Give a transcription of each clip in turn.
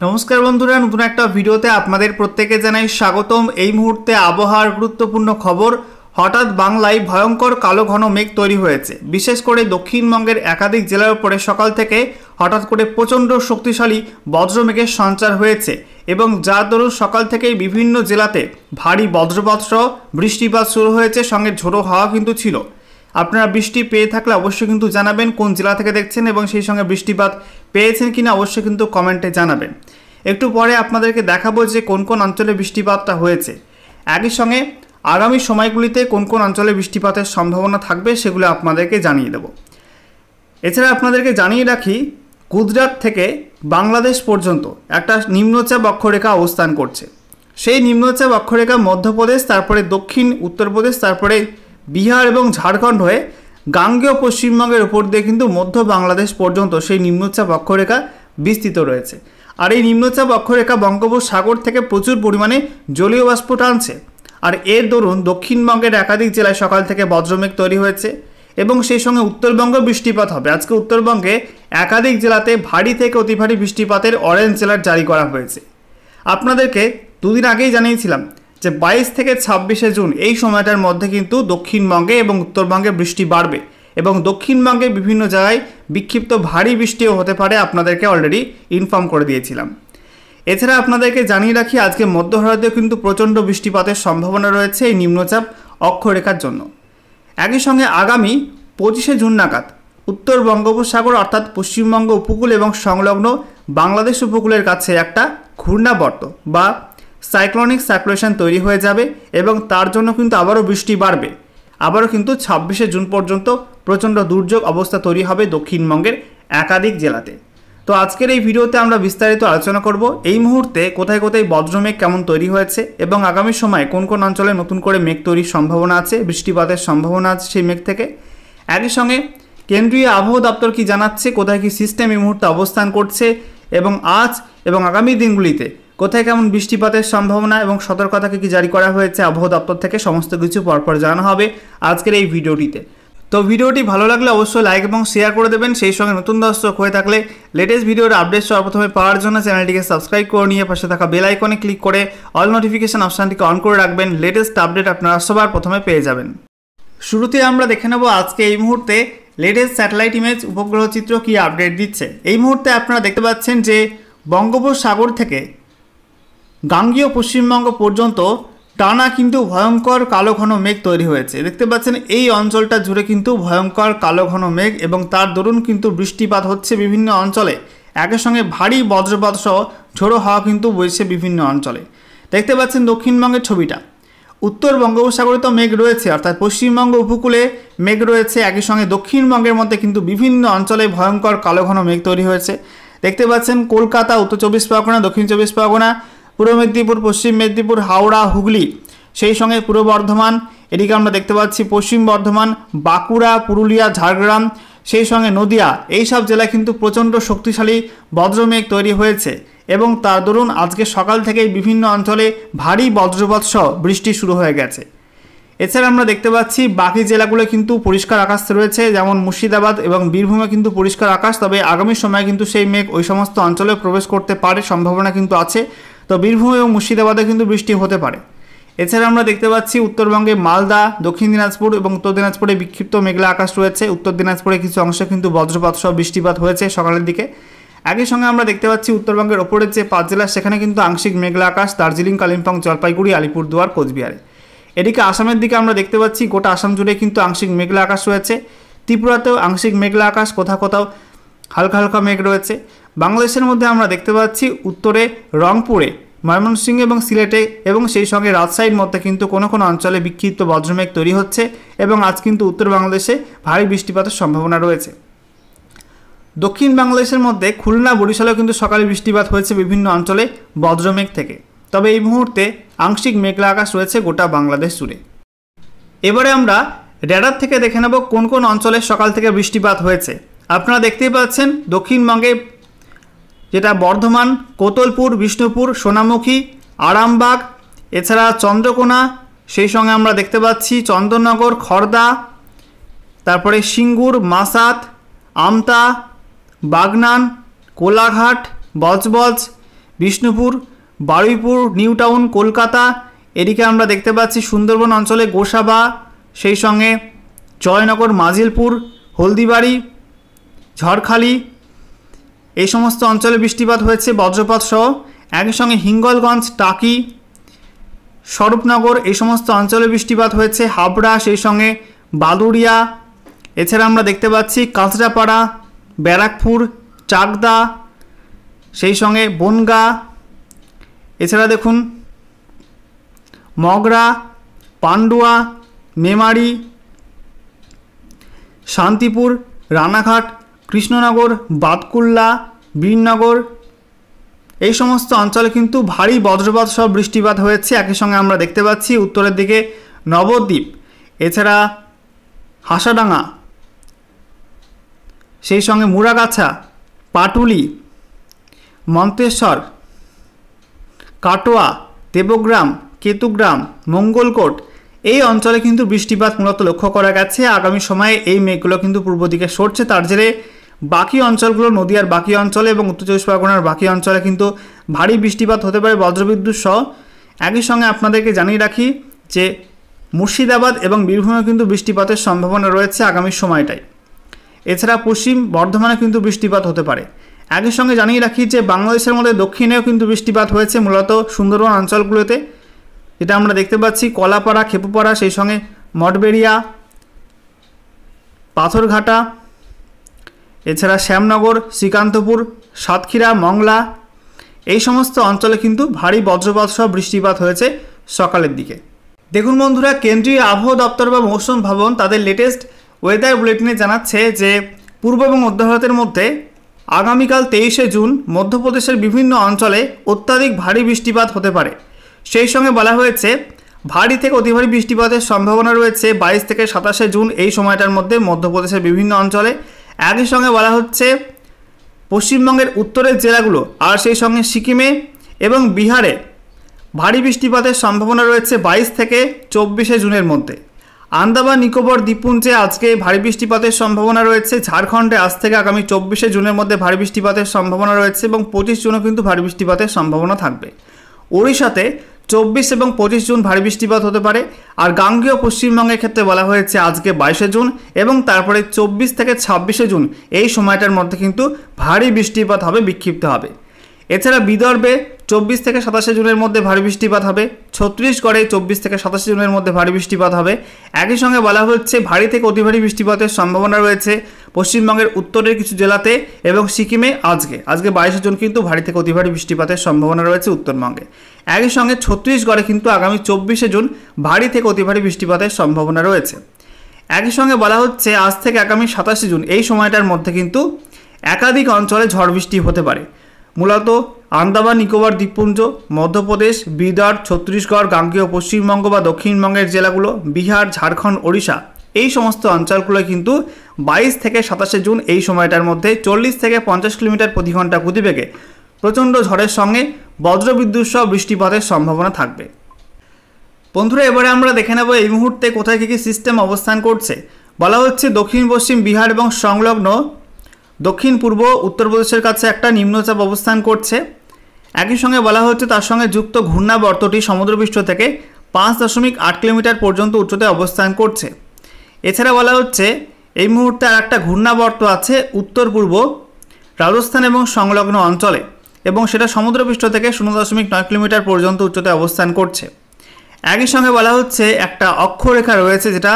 नमस्कार बंधुरा नतून एक भिडियोते आपनादेर प्रत्येके जानाई स्वागतम। এই মুহূর্তে আবহাওয়ার গুরুত্বপূর্ণ খবর। হঠাৎ বাংলায় ভয়ঙ্কর কালো ঘন মেঘ তৈরি হয়েছে। বিশেষ করে দক্ষিণবঙ্গের একাধিক জেলার উপরে সকাল থেকে হঠাৎ করে প্রচণ্ড শক্তিশালী বজ্রমেঘের সঞ্চার হয়েছে এবং যার দরুন সকাল থেকেই বিভিন্ন জেলাতে ভারী বজ্রপাত সহ বৃষ্টিপাত শুরু হয়েছে, সঙ্গে ঝোড়ো হাওয়া কিন্তু ছিল। আপনারা বৃষ্টি পেয়ে থাকলে অবশ্যই কিন্তু জানাবেন কোন জেলা থেকে দেখছেন এবং সেই সঙ্গে বৃষ্টিপাত পেয়েছেন কিনা অবশ্যই কিন্তু কমেন্টে জানাবেন। একটু পরে আপনাদেরকে দেখাবো যে কোন কোন অঞ্চলে বৃষ্টিপাতটা হয়েছে, একই সঙ্গে আগামী সময়গুলিতে কোন কোন অঞ্চলে বৃষ্টিপাতের সম্ভাবনা থাকবে সেগুলো আপনাদেরকে জানিয়ে দেব। এছাড়া আপনাদেরকে জানিয়ে রাখি, গুজরাট থেকে বাংলাদেশ পর্যন্ত একটা নিম্নচাপ অক্ষরেখা অবস্থান করছে। সেই নিম্নচাপ অক্ষরেখা মধ্যপ্রদেশ, তারপরে দক্ষিণ উত্তরপ্রদেশ, তারপরে বিহার এবং ঝাড়খণ্ড হয়ে গাঙ্গেয় পশ্চিমবঙ্গের উপর দিয়ে কিন্তু মধ্য বাংলাদেশ পর্যন্ত সেই নিম্নচাপ অক্ষরেখা বিস্তৃত রয়েছে। আর এই নিম্নচাপ অক্ষরেখা বঙ্গোপসাগর থেকে প্রচুর পরিমাণে জলীয় বাষ্প টানছে। আর এর দরুন দক্ষিণবঙ্গের একাধিক জেলায় সকাল থেকে বজ্রমেঘ তৈরি হয়েছে এবং সেই সঙ্গে উত্তরবঙ্গে বৃষ্টিপাত হবে। আজকে উত্তরবঙ্গে একাধিক জেলাতে ভারী থেকে অতি ভারী বৃষ্টিপাতের অরেঞ্জ অ্যালার্ট জারি করা হয়েছে। আপনাদেরকে দুদিন আগেই জানিয়েছিলাম যে 22 থেকে 26 জুন এই সময়টার মধ্যে কিন্তু দক্ষিণবঙ্গে এবং উত্তরবঙ্গে বৃষ্টি বাড়বে এবং দক্ষিণবঙ্গে বিভিন্ন জায়গায় বিক্ষিপ্ত ভারী বৃষ্টিও হতে পারে, আপনাদেরকে অলরেডি ইনফর্ম করে দিয়েছিলাম। এছাড়া আপনাদেরকে জানিয়ে রাখি, আজকে মধ্য ভারতেও কিন্তু প্রচণ্ড বৃষ্টিপাতের সম্ভাবনা রয়েছে এই নিম্নচাপ অক্ষরেখার জন্য। একই সঙ্গে আগামী 25 জুন নাগাদ উত্তর বঙ্গোপসাগর অর্থাৎ পশ্চিমবঙ্গ উপকূল এবং সংলগ্ন বাংলাদেশ উপকূলের কাছে একটা ঘূর্ণাবর্ত বা সাইক্লোনিক সার্কুলেশন তৈরি হয়ে যাবে এবং তার জন্য কিন্তু আবারও বৃষ্টি বাড়বে। আবারও কিন্তু 26 জুন পর্যন্ত প্রচণ্ড দুর্যোগ অবস্থা তৈরি হবে দক্ষিণবঙ্গের একাধিক জেলাতে। তো আজকের এই ভিডিওতে আমরা বিস্তারিত আলোচনা করব এই মুহূর্তে কোথায় কোথায় বজ্রমেঘ কেমন তৈরি হয়েছে এবং আগামী সময়ে কোন কোন অঞ্চলে নতুন করে মেঘ তৈরির সম্ভাবনা আছে, বৃষ্টিপাতের সম্ভাবনা আছে সেই মেঘ থেকে। একই সঙ্গে কেন্দ্রীয় আবহাওয়া দপ্তর কি জানাচ্ছে, কোথায় কি সিস্টেম এই মুহূর্তে অবস্থান করছে এবং আজ এবং আগামী দিনগুলিতে কোথায় কেমন বৃষ্টিপাতের সম্ভাবনা এবং সতর্কতাকে কি জারি করা হয়েছে আবহাওয়া দপ্তর থেকে, সমস্ত কিছু পরপর জানানো হবে আজকের এই ভিডিওটিতে। তো ভিডিওটি ভালো লাগলে অবশ্যই লাইক এবং শেয়ার করে দেবেন। সেই সঙ্গে নতুন দর্শক হয়ে থাকলে লেটেস্ট ভিডিওর আপডেট সর্বপ্রথমে পাওয়ার জন্য চ্যানেলটিকে সাবস্ক্রাইব করে নিয়ে পাশে থাকা বেল আইকনে ক্লিক করে অল নোটিফিকেশন অপশানটিকে অন করে রাখবেন। লেটেস্ট আপডেট আপনারা সবার প্রথমে পেয়ে যাবেন। শুরুতে আমরা দেখে নেব আজকে এই মুহূর্তে লেটেস্ট স্যাটেলাইট ইমেজ উপগ্রহ চিত্র কি আপডেট দিচ্ছে। এই মুহূর্তে আপনারা দেখতে পাচ্ছেন যে বঙ্গোপসাগর থেকে গাঙ্গেয় পশ্চিমবঙ্গ পর্যন্ত টানা কিন্তু ভয়ঙ্কর কালো ঘন মেঘ তৈরি হয়েছে। দেখতে পাচ্ছেন এই অঞ্চলটা জুড়ে কিন্তু ভয়ঙ্কর কালো ঘন মেঘ এবং তার দরুন কিন্তু বৃষ্টিপাত হচ্ছে বিভিন্ন অঞ্চলে। একই সঙ্গে ভারী বজ্রপাত সহ ঝোড়ো হাওয়া কিন্তু বইছে বিভিন্ন অঞ্চলে। দেখতে পাচ্ছেন দক্ষিণবঙ্গের ছবিটা, উত্তর বঙ্গোপসাগরে তো মেঘ রয়েছে অর্থাৎ পশ্চিমবঙ্গ উপকূলে মেঘ রয়েছে, একই সঙ্গে দক্ষিণবঙ্গের মধ্যে কিন্তু বিভিন্ন অঞ্চলে ভয়ঙ্কর কালো ঘন মেঘ তৈরি হয়েছে। দেখতে পাচ্ছেন কলকাতা, উত্তর 24 পরগনা, দক্ষিণ 24 পরগনা, পূর্ব মেদিনীপুর, পশ্চিম মেদিনীপুর, হাওড়া, হুগলি, সেই সঙ্গে পূর্ব বর্ধমান, এদিকে আমরা দেখতে পাচ্ছি পশ্চিম বর্ধমান, বাঁকুড়া, পুরুলিয়া, ঝাড়গ্রাম, সেই সঙ্গে নদিয়া, এই সব জেলায় কিন্তু প্রচণ্ড শক্তিশালী বজ্রমেঘ তৈরি হয়েছে এবং তার দরুন আজকে সকাল থেকেই বিভিন্ন অঞ্চলে ভারী বজ্রপাত সহ বৃষ্টি শুরু হয়ে গেছে। এছাড়া আমরা দেখতে পাচ্ছি বাকি জেলাগুলো কিন্তু পরিষ্কার আকাশ রয়েছে, যেমন মুর্শিদাবাদ এবং বীরভূমে কিন্তু পরিষ্কার আকাশ, তবে আগামী সময়ে কিন্তু সেই মেঘ ওই সমস্ত অঞ্চলে প্রবেশ করতে পারে, সম্ভাবনা কিন্তু আছে। তো বীরভূম এবং মুর্শিদাবাদে কিন্তু বৃষ্টি হতে পারে। এছাড়া আমরা দেখতে পাচ্ছি উত্তরবঙ্গে মালদা, দক্ষিণ দিনাজপুর এবং উত্তর দিনাজপুরে বিক্ষিপ্ত মেঘলা আকাশ রয়েছে। উত্তর দিনাজপুরে কিছু অংশে কিন্তু বজ্রপাত সহ বৃষ্টিপাত হয়েছে সকালের দিকে। একই সঙ্গে আমরা দেখতে পাচ্ছি উত্তরবঙ্গের ওপরের যে 5 জেলা সেখানে কিন্তু আংশিক মেঘলা আকাশ, দার্জিলিং, কালিম্পং, জলপাইগুড়ি, আলিপুরদুয়ার, কোচবিহারে। এদিকে আসামের দিকে আমরা দেখতে পাচ্ছি গোটা আসাম জুড়ে কিন্তু আংশিক মেঘলা আকাশ রয়েছে। ত্রিপুরাতেও আংশিক মেঘলা আকাশ, কোথাও কোথাও হালকা হালকা মেঘ রয়েছে। বাংলাদেশের মধ্যে আমরা দেখতে পাচ্ছি উত্তরে রংপুরে, ময়মনসিংহ এবং সিলেটে এবং সেই সঙ্গে রাজশাহীর মধ্যে কিন্তু কোনো কোনো অঞ্চলে বিক্ষিপ্ত বজ্রমেঘ তৈরি হচ্ছে এবং আজ কিন্তু উত্তর বাংলাদেশে ভারী বৃষ্টিপাতের সম্ভাবনা রয়েছে। দক্ষিণ বাংলাদেশের মধ্যে খুলনা, বরিশালেও কিন্তু সকালে বৃষ্টিপাত হয়েছে বিভিন্ন অঞ্চলে বজ্রমেঘ থেকে। তবে এই মুহূর্তে আংশিক মেঘলা আকাশ রয়েছে গোটা বাংলাদেশ জুড়ে। এবারে আমরা রেডার থেকে দেখে নেব কোন কোন অঞ্চলে সকাল থেকে বৃষ্টিপাত হয়েছে। আপনারা দেখতেই পাচ্ছেন দক্ষিণবঙ্গে যেটা বর্ধমান, কোতলপুর, বিষ্ণুপুর, সোনামুখী, আরামবাগ, এছাড়া চন্দ্রকোনা, সেই সঙ্গে আমরা দেখতে পাচ্ছি চন্দননগর, খড়দা, তারপরে সিঙ্গুর, মাসাত, আমতা, বাগনান, কোলাঘাট, বজবজ, বিষ্ণুপুর, বারুইপুর, নিউ টাউন, কলকাতা। এদিকে আমরা দেখতে পাচ্ছি সুন্দরবন অঞ্চলে গোসাবা, সেই সঙ্গে জয়নগর, মাজিলপুর, হলদিবাড়ি, ঝড়খালি এই সমস্ত অঞ্চলে বৃষ্টিপাত হয়েছে বজ্রপাত সহ। একই সঙ্গে হিঙ্গলগঞ্জ, টাকি, স্বরূপনগর এই সমস্ত অঞ্চলে বৃষ্টিপাত হয়েছে। হাবড়া, সেই সঙ্গে বাদুড়িয়া, এছাড়া আমরা দেখতে পাচ্ছি কাঁচরাপাড়া, ব্যারাকপুর, চাকদা, সেই সঙ্গে বনগাঁ, এছাড়া দেখুন মগরা, পান্ডুয়া, মেমারি, শান্তিপুর, রানাঘাট, কৃষ্ণনগর, বাতকুল্লা, বীরনগর এই সমস্ত অঞ্চলে কিন্তু ভারী বজ্রপাত সহ বৃষ্টিপাত হয়েছে। একই সঙ্গে আমরা দেখতে পাচ্ছি উত্তরের দিকে নবদ্বীপ, এছাড়া হাসাডাঙ্গা, সেই সঙ্গে মুড়াগাছা, পাটুলি, মন্তেশ্বর, কাটোয়া, দেবগ্রাম, কেতুগ্রাম, মঙ্গলকোট এই অঞ্চলে কিন্তু বৃষ্টিপাত মূলত লক্ষ্য করা গেছে। আগামী সময়ে এই মেঘগুলো কিন্তু পূর্ব দিকে সরছে, তার জেরে বাকি অঞ্চলগুলো, নদিয়ার বাকি অঞ্চলে এবং উত্তর চব্বিশ পরগনার বাকি অঞ্চলে কিন্তু ভারী বৃষ্টিপাত হতে পারে বজ্রবিদ্যুৎ সহ। একই সঙ্গে আপনাদেরকে জানিয়ে রাখি যে মুর্শিদাবাদ এবং বীরভূমে কিন্তু বৃষ্টিপাতের সম্ভাবনা রয়েছে আগামী সময়টায়। এছাড়া পশ্চিম বর্ধমানে কিন্তু বৃষ্টিপাত হতে পারে। একই সঙ্গে জানিয়ে রাখি যে বাংলাদেশের মধ্যে দক্ষিণেও কিন্তু বৃষ্টিপাত হয়েছে মূলত সুন্দরবন অঞ্চলগুলোতে, যেটা আমরা দেখতে পাচ্ছি কলাপাড়া, খেপুপাড়া, সেই সঙ্গে মঠবেড়িয়া, পাথরঘাটা, এছাড়া শ্যামনগর, শ্রীকান্তপুর, সাতক্ষীরা, মংলা এই সমস্ত অঞ্চলে কিন্তু ভারী বজ্রপাত সহ বৃষ্টিপাত হয়েছে সকালের দিকে। দেখুন বন্ধুরা, কেন্দ্রীয় আবহাওয়া দপ্তর বা মৌসুম ভবন তাদের লেটেস্ট ওয়েদার বুলেটিনে জানাচ্ছে যে পূর্ব এবং মধ্য ভারতের মধ্যে আগামীকাল 23শে জুন মধ্যপ্রদেশের বিভিন্ন অঞ্চলে অত্যাধিক ভারী বৃষ্টিপাত হতে পারে। সেই সঙ্গে বলা হয়েছে ভারী থেকে অতি ভারী বৃষ্টিপাতের সম্ভাবনা রয়েছে 22 থেকে 27শে জুন এই সময়টার মধ্যে মধ্যপ্রদেশের বিভিন্ন অঞ্চলে। একই সঙ্গে বলা হচ্ছে পশ্চিমবঙ্গের উত্তরের জেলাগুলো আর সেই সঙ্গে সিকিমে এবং বিহারে ভারী বৃষ্টিপাতের সম্ভাবনা রয়েছে 22 থেকে 24শে জুনের মধ্যে। আন্দামান নিকোবর দ্বীপপুঞ্জে আজকে ভারী বৃষ্টিপাতের সম্ভাবনা রয়েছে। ঝাড়খণ্ডে আজ থেকে আগামী 24শে জুনের মধ্যে ভারী বৃষ্টিপাতের সম্ভাবনা রয়েছে এবং 25 জুনও কিন্তু ভারী বৃষ্টিপাতের সম্ভাবনা থাকবে। ওড়িশাতে 24 এবং 25 জুন ভারী বৃষ্টিপাত হতে পারে। আর গাঙ্গেয় পশ্চিমবঙ্গের ক্ষেত্রে বলা হয়েছে আজকে 22শে জুন এবং তারপরে 24 থেকে 26শে জুন এই সময়টার মধ্যে কিন্তু ভারী বৃষ্টিপাত হবে, বিক্ষিপ্ত হবে। এছাড়া বিদর্ভে 24 থেকে 27শে জুনের মধ্যে ভারী বৃষ্টিপাত হবে। ছত্তিশগড়ে 24 থেকে 27শে জুনের মধ্যে ভারী বৃষ্টিপাত হবে। একই সঙ্গে বলা হচ্ছে ভারী থেকে অতি ভারী বৃষ্টিপাতের সম্ভাবনা রয়েছে পশ্চিমবঙ্গের উত্তরের কিছু জেলাতে এবং সিকিমে আজকে 22শে জুন কিন্তু ভারী থেকে অতি ভারী বৃষ্টিপাতের সম্ভাবনা রয়েছে উত্তরবঙ্গে। একই সঙ্গে ছত্তিশগড়ে কিন্তু আগামী 24শে জুন ভারী থেকে অতি ভারী বৃষ্টিপাতের সম্ভাবনা রয়েছে। একই সঙ্গে বলা হচ্ছে আজ থেকে আগামী 27শে জুন এই সময়টার মধ্যে কিন্তু একাধিক অঞ্চলে ঝড় বৃষ্টি হতে পারে। মূলত আন্দামান নিকোবর দ্বীপপুঞ্জ, মধ্যপ্রদেশ, বিদর্ভ, ছত্তিশগড়, গাঙ্গেয় পশ্চিমবঙ্গ বা দক্ষিণবঙ্গের জেলাগুলো, বিহার, ঝাড়খণ্ড, ওড়িশা এই সমস্ত অঞ্চলগুলো কিন্তু 22 থেকে 27শে জুন এই সময়টার মধ্যে 40 থেকে 50 কিলোমিটার প্রতি ঘন্টা গতিবেগে প্রচণ্ড ঝড়ের সঙ্গে বজ্রবিদ্যুৎ সহ বৃষ্টিপাতের সম্ভাবনা থাকবে। বন্ধুরা, এবারে আমরা দেখে নেব এই মুহূর্তে কোথায় কী কী সিস্টেম অবস্থান করছে। বলা হচ্ছে দক্ষিণ পশ্চিম বিহার এবং সংলগ্ন দক্ষিণ পূর্ব উত্তরপ্রদেশের কাছে একটা নিম্নচাপ অবস্থান করছে। একই সঙ্গে বলা হচ্ছে তার সঙ্গে যুক্ত ঘূর্ণাবর্তটি সমুদ্রপৃষ্ঠ থেকে 5.8 কিলোমিটার পর্যন্ত উচ্চতায় অবস্থান করছে। এছাড়া বলা হচ্ছে এই মুহূর্তে আর একটা ঘূর্ণাবর্ত আছে উত্তর পূর্ব রাজস্থান এবং সংলগ্ন অঞ্চলে এবং সেটা সমুদ্রপৃষ্ঠ থেকে 0.9 কিলোমিটার পর্যন্ত উচ্চতায় অবস্থান করছে। একই সঙ্গে বলা হচ্ছে একটা অক্ষরেখা রয়েছে যেটা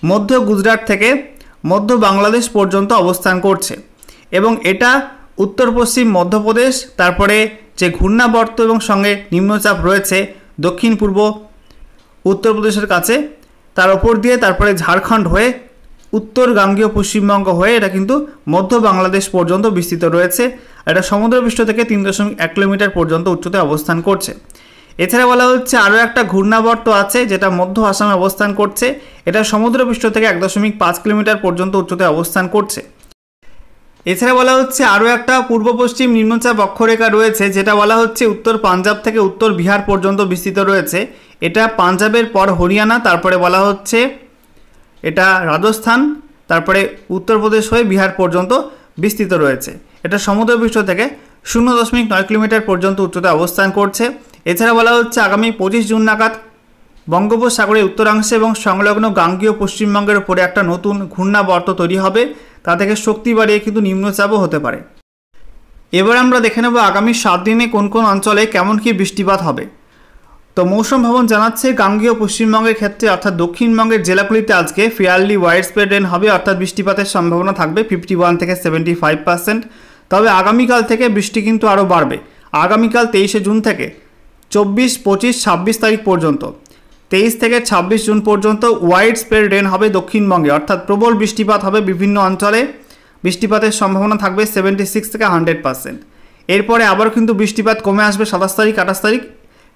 মধ্য গুজরাট থেকে মধ্য বাংলাদেশ পর্যন্ত অবস্থান করছে এবং এটা উত্তর পশ্চিম মধ্যপ্রদেশ, তারপরে যে ঘূর্ণাবর্ত এবং সঙ্গে নিম্নচাপ রয়েছে দক্ষিণ পূর্ব উত্তরপ্রদেশের কাছে তার ওপর দিয়ে তারপরে ঝাড়খণ্ড হয়ে উত্তর গাঙ্গেয় পশ্চিমবঙ্গ হয়ে এটা কিন্তু মধ্য বাংলাদেশ পর্যন্ত বিস্তৃত রয়েছে। এটা সমুদ্রপৃষ্ঠ থেকে 3.1 কিলোমিটার পর্যন্ত উচ্চতায় অবস্থান করছে। এছাড়া বলা হচ্ছে আরও একটা ঘূর্ণাবর্ত আছে যেটা মধ্য আসামে অবস্থান করছে। এটা সমুদ্রপৃষ্ঠ থেকে 1.5 কিলোমিটার পর্যন্ত উচ্চতায় অবস্থান করছে। এছাড়া বলা হচ্ছে আরও একটা পূর্ব পশ্চিম নিম্নচাপ অক্ষরেখা রয়েছে যেটা বলা হচ্ছে উত্তর পাঞ্জাব থেকে উত্তর বিহার পর্যন্ত বিস্তৃত রয়েছে। এটা পাঞ্জাবের পর হরিয়ানা, তারপরে বলা হচ্ছে এটা রাজস্থান, তারপরে উত্তরপ্রদেশ হয়ে বিহার পর্যন্ত বিস্তৃত রয়েছে। এটা সমুদ্রপৃষ্ঠ থেকে 0.9 কিলোমিটার পর্যন্ত উচ্চতায় অবস্থান করছে। এছাড়া বলা হচ্ছে আগামী 25 জুন নাগাদ বঙ্গোপসাগরের উত্তরাংশে এবং সংলগ্ন গাঙ্গেয় পশ্চিমবঙ্গের উপরে একটা নতুন ঘূর্ণাবর্ত তৈরি হবে, তা থেকে শক্তি বাড়িয়ে কিন্তু নিম্নচাপও হতে পারে। এবার আমরা দেখে নেব আগামী 7 দিনে কোন কোন অঞ্চলে কেমন কি বৃষ্টিপাত হবে। তো মৌসুম ভবন জানাচ্ছে গাঙ্গেয় পশ্চিমবঙ্গের ক্ষেত্রে অর্থাৎ দক্ষিণবঙ্গের জেলাগুলিতে আজকে ফেয়ারলি ওয়াইড স্প্রেড রেন হবে, অর্থাৎ বৃষ্টিপাতের সম্ভাবনা থাকবে 51 থেকে 75%। তবে আগামীকাল থেকে বৃষ্টি কিন্তু আরও বাড়বে। আগামীকাল 23 জুন থেকে 24, 25, 26 তারিখ পর্যন্ত, 23 থেকে 26 জুন পর্যন্ত ওয়াইড স্প্রেড রেন হবে দক্ষিণবঙ্গে, অর্থাৎ প্রবল বৃষ্টিপাত হবে বিভিন্ন অঞ্চলে। বৃষ্টিপাতের সম্ভাবনা থাকবে 76 থেকে 100%। এরপরে আবার কিন্তু বৃষ্টিপাত কমে আসবে 27 তারিখ, 28 তারিখ।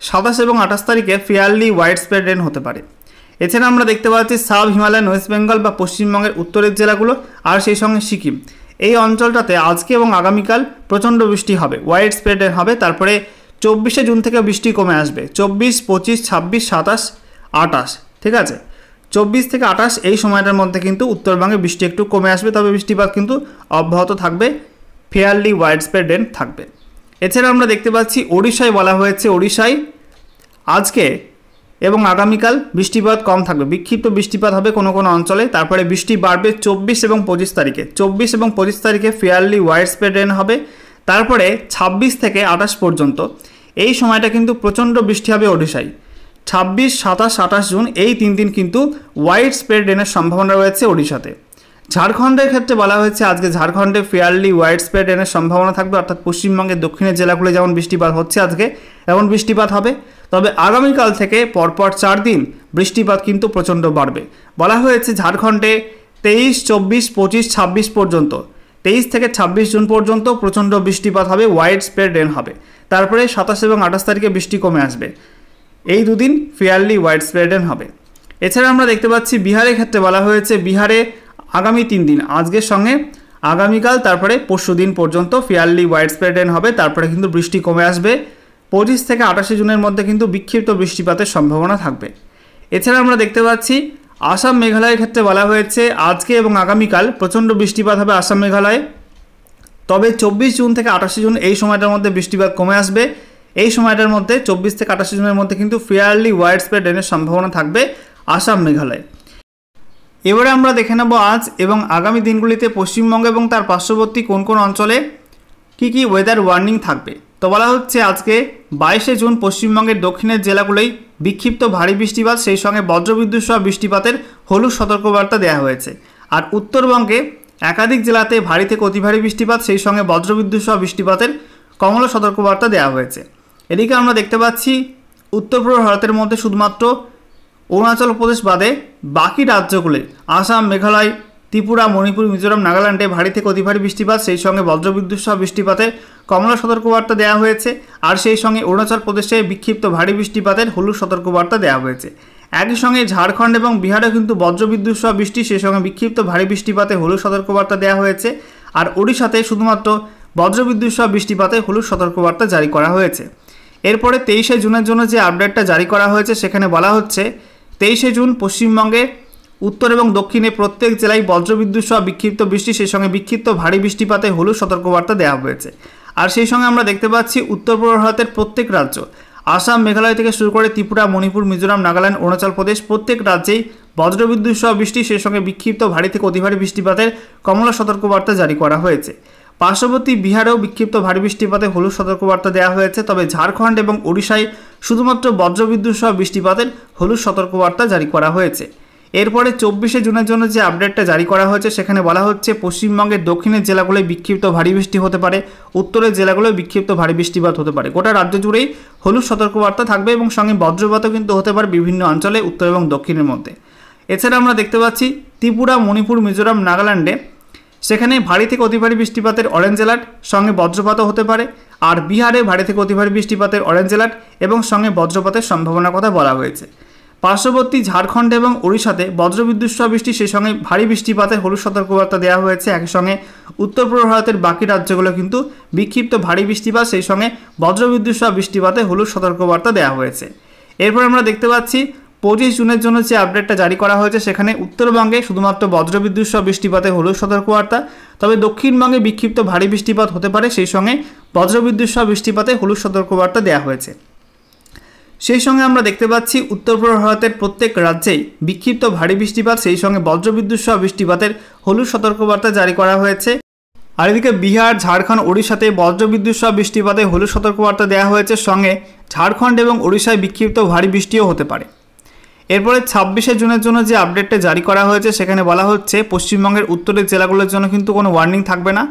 27 এবং 28 তারিখে ফেয়ারলি ওয়াইড স্প্রেড রেন হতে পারে। এছাড়া আমরা দেখতে পাচ্ছি সাব হিমালয়ান ওয়েস্ট বেঙ্গল বা পশ্চিমবঙ্গের উত্তরের জেলাগুলো আর সেই সঙ্গে সিকিম, এই অঞ্চলটাতে আজকে এবং আগামীকাল প্রচণ্ড বৃষ্টি হবে, ওয়াইড স্প্রেড রেন হবে। তারপরে 24 জুন থেকে বৃষ্টি কমে আসবে, 24, 25, 26, 27, 28, ঠিক আছে। 24 থেকে 28 এই সময়টার মধ্যে কিন্তু উত্তরবঙ্গে বৃষ্টি একটু কমে আসবে, তবে বৃষ্টিপাত কিন্তু অব্যাহত থাকবে, ফেয়ারলি ওয়াইড স্প্রেড রেন থাকবে। এছাড়া আমরা দেখতে পাচ্ছি ওড়িশায় বলা হয়েছে ওড়িশায় আজকে এবং আগামীকাল বৃষ্টিপাত কম থাকবে, বিক্ষিপ্ত বৃষ্টিপাত হবে কোনো কোনো অঞ্চলে। তারপরে বৃষ্টি বাড়বে 24 এবং 25 তারিখে। 24 এবং 25 তারিখে ফেয়ারলি ওয়াইড স্প্রেড রেন হবে। তারপরে 26 থেকে 28 পর্যন্ত এই সময়টা কিন্তু প্রচণ্ড বৃষ্টি হবে ওড়িশায়। 26, 27, 28 জুন এই 3 দিন কিন্তু ওয়াইড স্প্রেড রেনের সম্ভাবনা রয়েছে ওড়িশাতে। ঝাড়খণ্ডের ক্ষেত্রে বলা হয়েছে আজকে ঝাড়খণ্ডে ফেয়ারলি ওয়াইড স্প্রেড রেনের সম্ভাবনা থাকবে, অর্থাৎ পশ্চিমবঙ্গের দক্ষিণের জেলাগুলো যেমন বৃষ্টিপাত হচ্ছে আজকে এমন বৃষ্টিপাত হবে। তবে আগামীকাল থেকে পরপর 4 দিন বৃষ্টিপাত কিন্তু প্রচণ্ড বাড়বে। বলা হয়েছে ঝাড়খণ্ডে 23, 24, 25, 26 পর্যন্ত, 23 থেকে 26 জুন পর্যন্ত প্রচণ্ড বৃষ্টিপাত হবে, ওয়াইড স্প্রেড রেন হবে। তারপরে 27 এবং 28 তারিখে বৃষ্টি কমে আসবে। এই দুদিন ফেয়ারলি ওয়াইড স্প্রেড রেন হবে। এছাড়া আমরা দেখতে পাচ্ছি বিহারের ক্ষেত্রে বলা হয়েছে বিহারে আগামী 3 দিন, আজকের সঙ্গে আগামীকাল তারপরে পরশু দিন পর্যন্ত ফেয়ারলি ওয়াইড স্প্রেড রেন হবে। তারপরে কিন্তু বৃষ্টি কমে আসবে। 25 থেকে 28 জুনের মধ্যে কিন্তু বিক্ষিপ্ত বৃষ্টিপাতের সম্ভাবনা থাকবে। এছাড়া আমরা দেখতে পাচ্ছি আসাম মেঘালয়ের ক্ষেত্রে বলা হয়েছে আজকে এবং আগামীকাল প্রচণ্ড বৃষ্টিপাত হবে আসাম মেঘালয়ে। তবে 24 জুন থেকে 28 জুন এই সময়টার মধ্যে বৃষ্টিপাত কমে আসবে। এই সময়টার মধ্যে 24 থেকে 28 জুনের মধ্যে কিন্তু ফেয়ারলি ওয়াইড স্প্রেড রেনের সম্ভাবনা থাকবে আসাম মেঘালয়ে। এবারে আমরা দেখে নেব আজ এবং আগামী দিনগুলিতে পশ্চিমবঙ্গ এবং তার পার্শ্ববর্তী কোন কোন অঞ্চলে কি কি ওয়েদার ওয়ার্নিং থাকবে। তো বলা হচ্ছে আজকে 22 জুন পশ্চিমবঙ্গের দক্ষিণের জেলাগুলোই বিক্ষিপ্ত ভারী বৃষ্টিপাত সেই সঙ্গে বজ্রবিদ্যুৎ সহ বৃষ্টিপাতের হলুদ সতর্কবার্তা দেওয়া হয়েছে। আর উত্তরবঙ্গে একাধিক জেলাতে ভারী থেকে অতি ভারী বৃষ্টিপাত সেই সঙ্গে বজ্রবিদ্যুৎ সহ বৃষ্টিপাতের কমলা সতর্কবার্তা দেওয়া হয়েছে। এদিকে আমরা দেখতে পাচ্ছি উত্তর পূর্ব ভারতের মধ্যে শুধুমাত্র অরুণাচল প্রদেশ বাদে বাকি রাজ্যগুলি আসাম, মেঘালয়, ত্রিপুরা, মণিপুর, মিজোরাম, নাগাল্যান্ডে ভারী থেকে অতি ভারী বৃষ্টিপাত সেই সঙ্গে বজ্রবিদ্যুৎ সহ বৃষ্টিপাতের কমলা সতর্কবার্তা দেওয়া হয়েছে। আর সেই সঙ্গে অরুণাচল প্রদেশে বিক্ষিপ্ত ভারী বৃষ্টিপাতের হলুদ সতর্কবার্তা দেওয়া হয়েছে। একই সঙ্গে ঝাড়খণ্ড এবং বিহারে কিন্তু বজ্রবিদ্যুৎ সহ বৃষ্টি সেই সঙ্গে বিক্ষিপ্ত ভারী বৃষ্টিপাতে হলুদ সতর্কবার্তা দেওয়া হয়েছে। আর ওড়িশাতে শুধুমাত্র বজ্রবিদ্যুৎ সহ বৃষ্টিপাতে হলুদ সতর্কবার্তা জারি করা হয়েছে। এরপরে 23 জুনের জন্য যে আপডেটটা জারি করা হয়েছে সেখানে বলা হচ্ছে 23 জুন পশ্চিমবঙ্গে উত্তর এবং দক্ষিণে প্রত্যেক জেলায় বজ্রবিদ্যুৎ সহ বিক্ষিপ্ত বৃষ্টি সেই সঙ্গে বিক্ষিপ্ত ভারী বৃষ্টিপাতে হলুদ সতর্কবার্তা দেওয়া হয়েছে। আর সেই সঙ্গে আমরা দেখতে পাচ্ছি উত্তর পূর্ব ভারতের প্রত্যেক রাজ্য আসাম, মেঘালয় থেকে শুরু করে ত্রিপুরা, মণিপুর, মিজোরাম, নাগাল্যান্ড, অরুণাচল প্রদেশ প্রত্যেক রাজ্যেই বজ্রবিদ্যুৎ সহ বৃষ্টি সেই সঙ্গে বিক্ষিপ্ত ভারী থেকে অতি ভারী বৃষ্টিপাতের কমলা সতর্কবার্তা জারি করা হয়েছে। পার্শ্ববর্তী বিহারেও বিক্ষিপ্ত ভারী বৃষ্টিপাতে হলুদ সতর্কবার্তা দেওয়া হয়েছে। তবে ঝাড়খণ্ড এবং ওড়িশায় শুধুমাত্র বজ্রবিদ্যুৎ সহ বৃষ্টিপাতের হলুদ সতর্কবার্তা জারি করা হয়েছে। এরপরে 24 জুনের জন্য যে আপডেটটা জারি করা হয়েছে সেখানে বলা হচ্ছে পশ্চিমবঙ্গের দক্ষিণের জেলাগুলোয় বিক্ষিপ্ত ভারী বৃষ্টি হতে পারে, উত্তরের জেলাগুলোয় বিক্ষিপ্ত ভারী বৃষ্টিপাত হতে পারে। গোটা রাজ্য জুড়েই হলুদ সতর্কবার্তা থাকবে এবং সঙ্গে বজ্রপাতও কিন্তু হতে পারে বিভিন্ন অঞ্চলে উত্তর এবং দক্ষিণের মধ্যে। এছাড়া আমরা দেখতে পাচ্ছি ত্রিপুরা, মণিপুর, মিজোরাম, নাগাল্যান্ডে সেখানে ভারী থেকে অতি ভারী বৃষ্টিপাতের অরেঞ্জ অ্যালার্ট সঙ্গে বজ্রপাতও হতে পারে। আর বিহারে ভারী থেকে অতি ভারী বৃষ্টিপাতের অরেঞ্জ অ্যালার্ট এবং সঙ্গে বজ্রপাতের সম্ভাবনার কথা বলা হয়েছে। পার্শ্ববর্তী ঝাড়খণ্ড এবং ওড়িশাতে বজ্রবিদ্যুৎ সহ বৃষ্টি সেই সঙ্গে ভারী বৃষ্টিপাতের হলুদ সতর্কবার্তা দেওয়া হয়েছে। একই সঙ্গে উত্তর পূর্ব ভারতের বাকি রাজ্যগুলো কিন্তু বিক্ষিপ্ত ভারী বৃষ্টিপাত সেই সঙ্গে বজ্রবিদ্যুৎ সহ বৃষ্টিপাতে হলুদ সতর্কবার্তা দেওয়া হয়েছে। এরপর আমরা দেখতে পাচ্ছি 25 জুনের জন্য যে আপডেটটা জারি করা হয়েছে সেখানে উত্তরবঙ্গে শুধুমাত্র বজ্রবিদ্যুৎ সহ বৃষ্টিপাতে হলুদ সতর্কবার্তা, তবে দক্ষিণবঙ্গে বিক্ষিপ্ত ভারী বৃষ্টিপাত হতে পারে, সেই সঙ্গে বজ্রবিদ্যুৎ সহ বৃষ্টিপাতে হলুদ সতর্কবার্তা দেওয়া হয়েছে। সেই সঙ্গে আমরা দেখতে পাচ্ছি উত্তর পূর্ব ভারতের প্রত্যেক রাজ্যেই বিক্ষিপ্ত ভারী বৃষ্টিপাত, সেই সঙ্গে বজ্রবিদ্যুৎ সহ বৃষ্টিপাতের হলুদ সতর্কবার্তা জারি করা হয়েছে। আর এদিকে বিহার, ঝাড়খণ্ড, ওড়িশাতে বজ্রবিদ্যুৎ সহ বৃষ্টিপাতে হলুদ সতর্কবার্তা দেওয়া হয়েছে, সঙ্গে ঝাড়খণ্ড এবং ওড়িশায় বিক্ষিপ্ত ভারী বৃষ্টিও হতে পারে। এরপরে 26শে জুনের জন্য যে আপডেটটা জারি করা হয়েছে সেখানে বলা হচ্ছে পশ্চিমবঙ্গের উত্তরের জেলাগুলোর জন্য কিন্তু কোনো ওয়ার্নিং থাকবে না,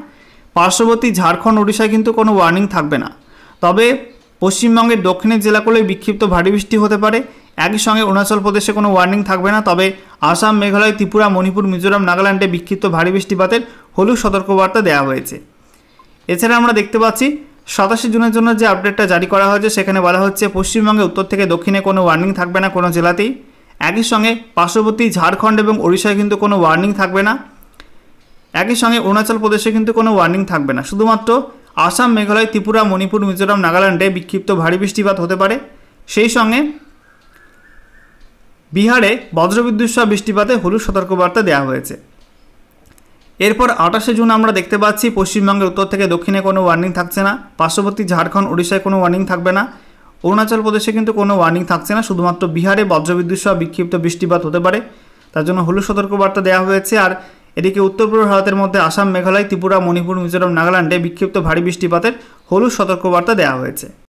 পার্শ্ববর্তী ঝাড়খণ্ড, ওড়িশায় কিন্তু কোনো ওয়ার্নিং থাকবে না, তবে পশ্চিমবঙ্গের দক্ষিণের জেলাগুলোয় বিক্ষিপ্ত ভারী বৃষ্টি হতে পারে। একই সঙ্গে অরুণাচল প্রদেশে কোনো ওয়ার্নিং থাকবে না, তবে আসাম, মেঘালয়, ত্রিপুরা, মণিপুর, মিজোরাম, নাগাল্যান্ডে বিক্ষিপ্ত ভারী বৃষ্টিপাতের হলুদ সতর্কবার্তা দেওয়া হয়েছে। এছাড়া আমরা দেখতে পাচ্ছি 27শে জুনের জন্য যে আপডেটটা জারি করা হয়েছে সেখানে বলা হচ্ছে পশ্চিমবঙ্গে উত্তর থেকে দক্ষিণে কোনো ওয়ার্নিং থাকবে না কোনো জেলাতেই। একই সঙ্গে পার্শ্ববর্তী ঝাড়খণ্ড এবং ওড়িশায় কিন্তু কোনো ওয়ার্নিং থাকবে না। একই সঙ্গে অরুণাচল প্রদেশে কিন্তু কোনো ওয়ার্নিং থাকবে না, শুধুমাত্র আসাম, মেঘালয়, ত্রিপুরা, মণিপুর, মিজোরাম, নাগাল্যান্ডে বিক্ষিপ্ত ভারী বৃষ্টিপাত হতে পারে, সেই সঙ্গে বিহারে বজ্রবিদ্যুৎ সহ বৃষ্টিপাতে হলুদ সতর্কবার্তা দেওয়া হয়েছে। এরপর 28শে জুন আমরা দেখতে পাচ্ছি পশ্চিমবঙ্গের উত্তর থেকে দক্ষিণে কোনো ওয়ার্নিং থাকছে না, পার্শ্ববর্তী ঝাড়খণ্ড, ওড়িশায় কোনো ওয়ার্নিং থাকবে না, অরুণাচল প্রদেশে কিন্তু কোনো ওয়ার্নিং থাকছে না, শুধুমাত্র বিহারে বজ্রবিদ্যুৎ সহ বিক্ষিপ্ত বৃষ্টিপাত হতে পারে, তার জন্য হলুদ সতর্কবার্তা দেওয়া হয়েছে। আর এদিকে উত্তর পূর্ব ভারতের মধ্যে আসাম, মেঘালয়, ত্রিপুরা, মণিপুর, মিজোরাম, নাগাল্যান্ডে বিক্ষিপ্ত ভারী বৃষ্টিপাতের হলুদ সতর্কবার্তা দেওয়া হয়েছে।